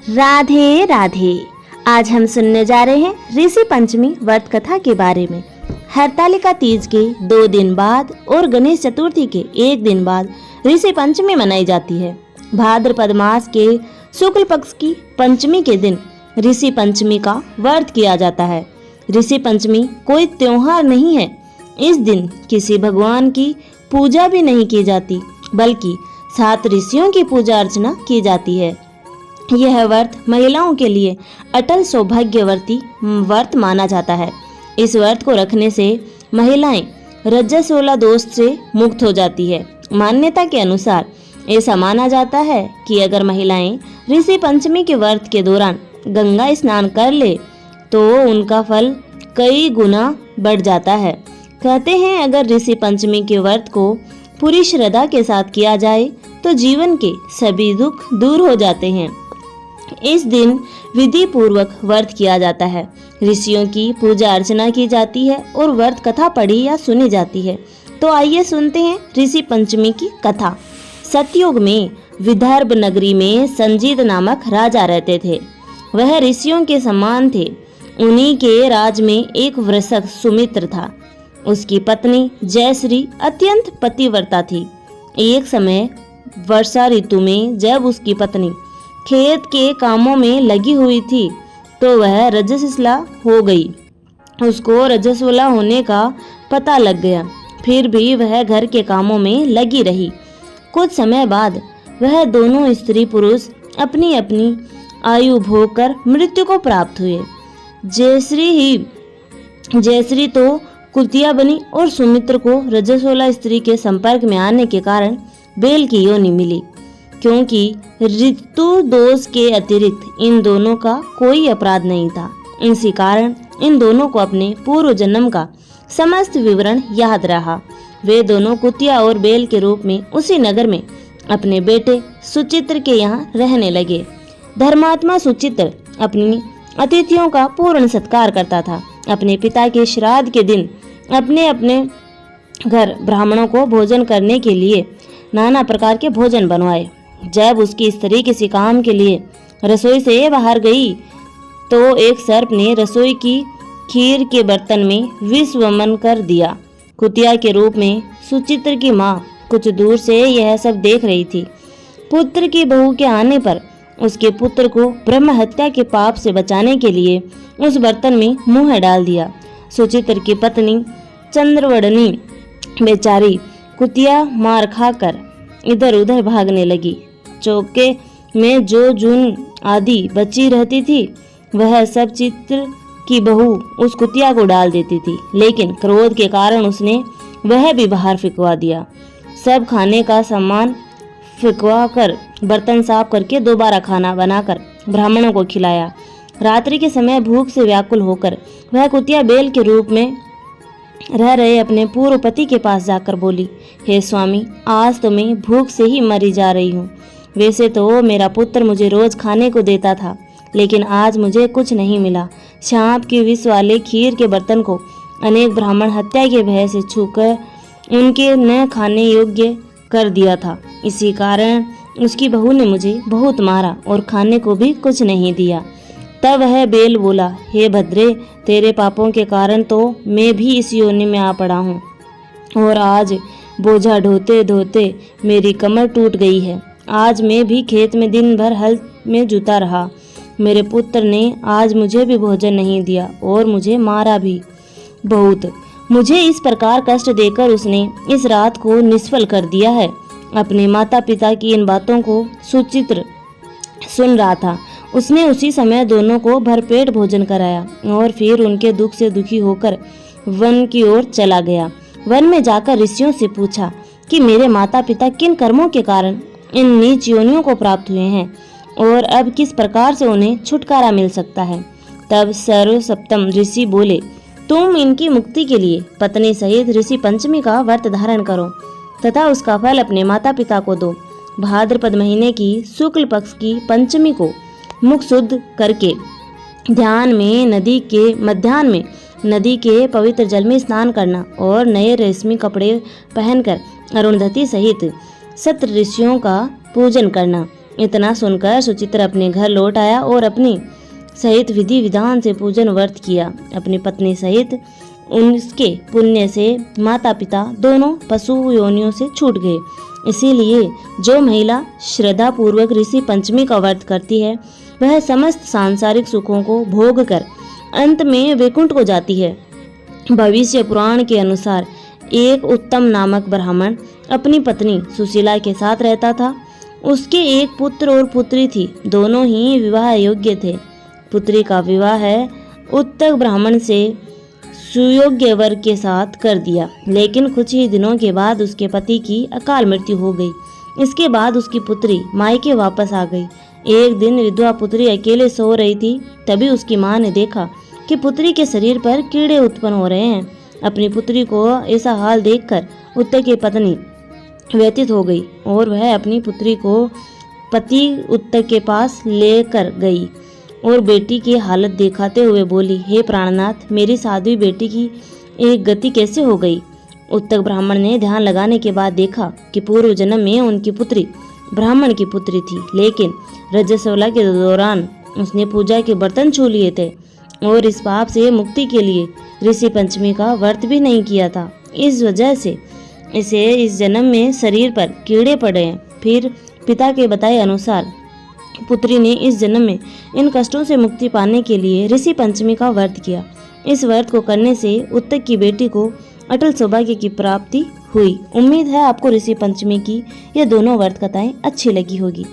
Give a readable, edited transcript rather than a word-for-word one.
राधे राधे। आज हम सुनने जा रहे हैं ऋषि पंचमी व्रत कथा के बारे में। हरतालिका तीज के 2 दिन बाद और गणेश चतुर्थी के 1 दिन बाद ऋषि पंचमी मनाई जाती है। भाद्रपद मास के शुक्ल पक्ष की पंचमी के दिन ऋषि पंचमी का व्रत किया जाता है। ऋषि पंचमी कोई त्योहार नहीं है। इस दिन किसी भगवान की पूजा भी नहीं की जाती, बल्कि 7 ऋषियों की पूजा अर्चना की जाती है। यह व्रत महिलाओं के लिए अटल सौभाग्यवर्ती व्रत माना जाता है। इस व्रत को रखने से महिलाएं रजस्वला दोष से मुक्त हो जाती है। मान्यता के अनुसार ऐसा माना जाता है कि अगर महिलाएं ऋषि पंचमी के व्रत के दौरान गंगा स्नान कर ले तो उनका फल कई गुना बढ़ जाता है। कहते हैं अगर ऋषि पंचमी के व्रत को पूरी श्रद्धा के साथ किया जाए तो जीवन के सभी दुख दूर हो जाते हैं। इस दिन विधि पूर्वक व्रत किया जाता है, ऋषियों की पूजा अर्चना की जाती है और व्रत कथा पढ़ी या सुनी जाती है। तो आइए सुनते हैं ऋषि पंचमी की कथा। सतयुग में विदर्भ नगरी में संजीत नामक राजा रहते थे। वह ऋषियों के समान थे। उन्हीं के राज में एक वृषक सुमित्र था। उसकी पत्नी जयश्री अत्यंत पतिव्रता थी। एक समय वर्षा ऋतु में जब उसकी पत्नी खेत के कामों में लगी हुई थी तो वह रजस्वला हो गई। उसको रजस्वला होने का पता लग गया, फिर भी वह घर के कामों में लगी रही। कुछ समय बाद वह दोनों स्त्री पुरुष अपनी अपनी आयु भोग कर मृत्यु को प्राप्त हुए। जयश्री तो कुतिया बनी और सुमित्र को रजस्वला स्त्री के संपर्क में आने के कारण बेल की योनि मिली। क्योंकि ऋतु दोष के अतिरिक्त इन दोनों का कोई अपराध नहीं था, इसी कारण इन दोनों को अपने पूर्व जन्म का समस्त विवरण याद रहा। वे दोनों कुतिया और बेल के रूप में उसी नगर में अपने बेटे सुचित्र के यहाँ रहने लगे। धर्मात्मा सुचित्र अपनी अतिथियों का पूर्ण सत्कार करता था। अपने पिता के श्राद्ध के दिन अपने अपने घर ब्राह्मणों को भोजन करने के लिए नाना प्रकार के भोजन बनवाए। जब उसकी स्त्री किसी काम के लिए रसोई से बाहर गई तो एक सर्प ने रसोई की खीर के बर्तन में विष वमन कर दिया। कुतिया के रूप में सुचित्र की माँ कुछ दूर से यह सब देख रही थी। पुत्र की बहू के आने पर उसके पुत्र को ब्रह्म हत्या के पाप से बचाने के लिए उस बर्तन में मुंह डाल दिया। सुचित्र की पत्नी चंद्रवदनी बेचारी कुतिया मार खाकर इधर उधर भागने लगी। चौके में जो जून आदि बची रहती थी वह सब चित्र की बहू उस कुतिया को डाल देती थी, लेकिन क्रोध के कारण उसने वह भी बाहर फिकवा दिया। सब खाने का सामान फिकवा कर बर्तन साफ करके दोबारा खाना बनाकर ब्राह्मणों को खिलाया। रात्रि के समय भूख से व्याकुल होकर वह कुतिया बेल के रूप में रह रहे अपने पूर्व पति के पास जाकर बोली, हे स्वामी, आज तो मैं भूख से ही मरी जा रही हूँ। वैसे तो मेरा पुत्र मुझे रोज खाने को देता था, लेकिन आज मुझे कुछ नहीं मिला। सांप के विष वाले खीर के बर्तन को अनेक ब्राह्मण हत्या के भय से छूकर उनके न खाने योग्य कर दिया था। इसी कारण उसकी बहू ने मुझे बहुत मारा और खाने को भी कुछ नहीं दिया। तब वह बेल बोला, हे भद्रे, तेरे पापों के कारण तो मैं भी इस योनि में आ पड़ा हूँ और आज बोझा ढोते ढोते मेरी कमर टूट गई है। आज मैं भी खेत में दिन भर हल में जुता रहा। मेरे पुत्र ने आज मुझे भी भोजन नहीं दिया और मुझे मारा भी बहुत। मुझे इस प्रकार कष्ट देकर उसने इस रात को निष्फल कर दिया है। अपने माता पिता की इन बातों को सुचित्र सुन रहा था। उसने उसी समय दोनों को भरपेट भोजन कराया और फिर उनके दुख से दुखी होकर वन की ओर चला गया। वन में जाकर ऋषियों से पूछा कि मेरे माता पिता किन कर्मों के कारण इन नीच योनियों को प्राप्त हुए हैं और अब किस प्रकार से उन्हें छुटकारा मिल सकता है। तब सर्वसप्तम ऋषि बोले, तुम इनकी मुक्ति के लिए पत्नी सहित ऋषि पंचमी का व्रत धारण करो तथा उसका फल अपने माता पिता को दो। भाद्रपद महीने की शुक्ल पक्ष की पंचमी को मुख शुद्ध करके मध्याह्न में नदी के पवित्र जल में स्नान करना और नए रेशमी कपड़े पहनकर अरुंधति सहित 7 ऋषियों का पूजन करना। इतना सुनकर सुचित्रा अपने घर लौट आया और अपनी सहित विधि विधान से पूजन व्रत किया। अपनी पत्नी सहित उनके पुण्य से माता पिता दोनों पशु योनियों से छूट गए। इसीलिए जो महिला श्रद्धा पूर्वक ऋषि पंचमी का व्रत करती है वह समस्त सांसारिक सुखों को भोग कर अंत में वैकुंठ को जाती है। भविष्य पुराण के अनुसार एक उत्तम नामक ब्राह्मण अपनी पत्नी सुशीला के साथ रहता था। उसके एक पुत्र और पुत्री थी, दोनों ही विवाह योग्य थे। पुत्री का विवाह उत्तम ब्राह्मण से सुयोग्य वर के साथ कर दिया, लेकिन कुछ ही दिनों के बाद उसके पति की अकाल मृत्यु हो गई। इसके बाद उसकी पुत्री मायके वापस आ गई। एक दिन विधवा पुत्री अकेले सो रही थी, तभी उसकी माँ ने देखा कि पुत्री के शरीर पर कीड़े उत्पन्न हो रहे हैं। अपनी पुत्री को ऐसा हाल देखकर उत्तक की पत्नी व्यथित हो गई और वह अपनी पुत्री को पति उत्तक के पास लेकर गई और बेटी की हालत दिखाते हुए बोली, हे प्राणनाथ, मेरी साध्वी बेटी की एक गति कैसे हो गई। उत्तक ब्राह्मण ने ध्यान लगाने के बाद देखा कि पूर्व जन्म में उनकी पुत्री ब्राह्मण की पुत्री थी, लेकिन रजस्वला के दौरान उसने पूजा के बर्तन छू लिए थे और इस पाप से मुक्ति के लिए ऋषि पंचमी का व्रत भी नहीं किया था। इस वजह से इसे इस जन्म में शरीर पर कीड़े पड़े हैं। फिर पिता के बताए अनुसार पुत्री ने इस जन्म में इन कष्टों से मुक्ति पाने के लिए ऋषि पंचमी का व्रत किया। इस व्रत को करने से उत्तक की बेटी को अटल सौभाग्य की प्राप्ति हुई। उम्मीद है आपको ऋषि पंचमी की ये दोनों व्रत कथाएं अच्छी लगी होगी।